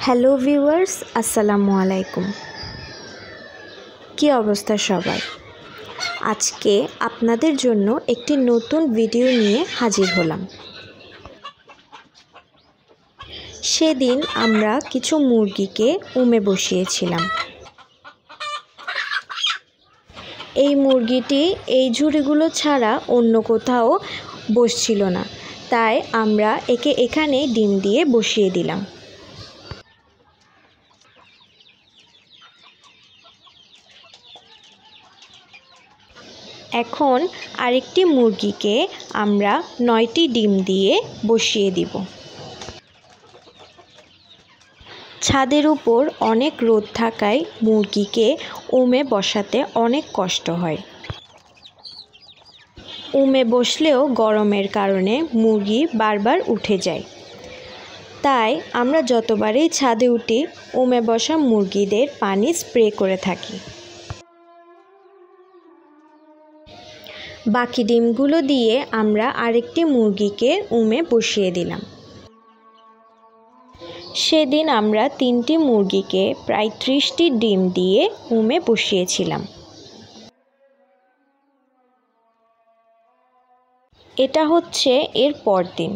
Hello viewers, আসসালামু আলাইকুম। কী অবস্থা সবার? আজকে আপনাদের জন্য একটি নতুন ভিডিও নিয়ে হাজির হলাম। সেদিন আমরা কিছু মুরগিকে উমে বসিয়েছিলাম। এই মুরগিটি এই ঝুড়িগুলো ছাড়া অন্য কোথাও বসছিল না, তাই আমরা একে এখানে ডিম দিয়ে বসিয়ে দিলাম। এখন আরেকটি মুরগিকে আমরা 9টি ডিম দিয়ে বসিয়ে দিব। ছাদের উপর অনেক রোদ থাকায় মুরগিকে উমে বসাতে অনেক কষ্ট হয়। উমে বসলেও গরমের কারণে মুরগি বারবার উঠে যায়। তাই আমরা যতবারই ছাদে উঠি উমে বসা মুরগিদের পানি স্প্রে করে থাকি। বাকি ডিমগুলো দিয়ে আমরা আরেকটি মুরগিকে উমে বসিয়ে দিলাম। সেদিন আমরা 3টি মুরগিকে প্রায় 30টি ডিম দিয়ে উমে বসিয়েছিলাম। এটা হচ্ছে এর পরদিন।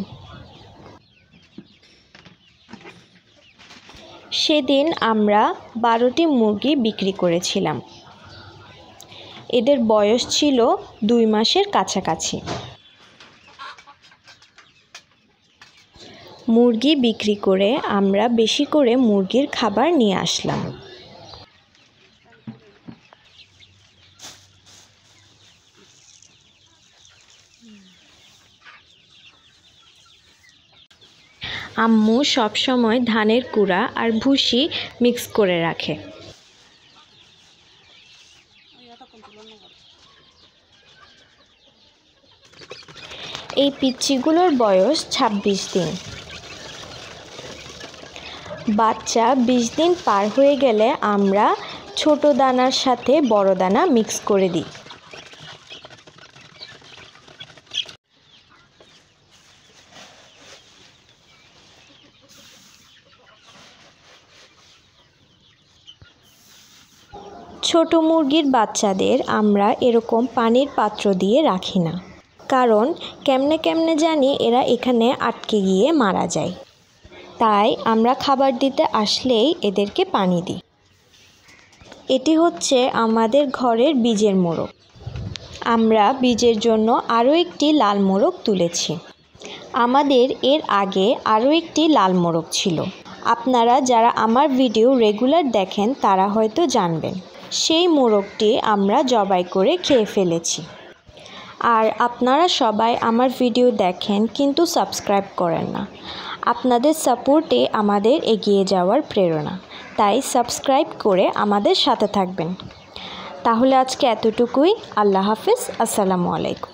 সেদিন আমরা 12টি মুরগি বিক্রি করেছিলাম। এদের বয়স ছিল 2 মাসের কাছাকাছি। মুরগি বিক্রি করে আমরা বেশি করে মুরগির খাবার নিয়ে আসলাম। আম্মু সবসময় ধানের কুড়া আর ভুসি মিক্স করে রাখে। এই পিচ্চিগুলোর বয়স 26 দিন। বাচ্চা 20 দিন পার হয়ে গেলে আমরা ছোট দানার সাথে বড় দানা মিক্স করে দিই। ছোট মুরগির বাচ্চাদের আমরা এরকম পানির পাত্র দিয়ে রাখি না, কারণ কেমনে জানি এরা এখানে আটকে গিয়ে মারা যায়। তাই আমরা খাবার দিতে আসলেই এদেরকে পানি দিই। এটি হচ্ছে আমাদের ঘরের বীজের মোরগ। আমরা বীজের জন্য আরও একটি লাল মোরগ তুলেছি। আমাদের এর আগে আরও একটি লাল মোরগ ছিল। আপনারা যারা আমার ভিডিও রেগুলার দেখেন তারা হয়তো জানবেন। সেই মোরগটি আমরা জবাই করে খেয়ে ফেলেছি। আর আপনারা সবাই আমার ভিডিও দেখেন কিন্তু সাবস্ক্রাইব করেন না। আপনাদের সাপোর্টে আমাদের এগিয়ে যাওয়ার প্রেরণা, তাই সাবস্ক্রাইব করে আমাদের সাথে থাকবেন। তাহলে আজকে এতটুকুই। আল্লাহ হাফেজ, আসসালামু আলাইকুম।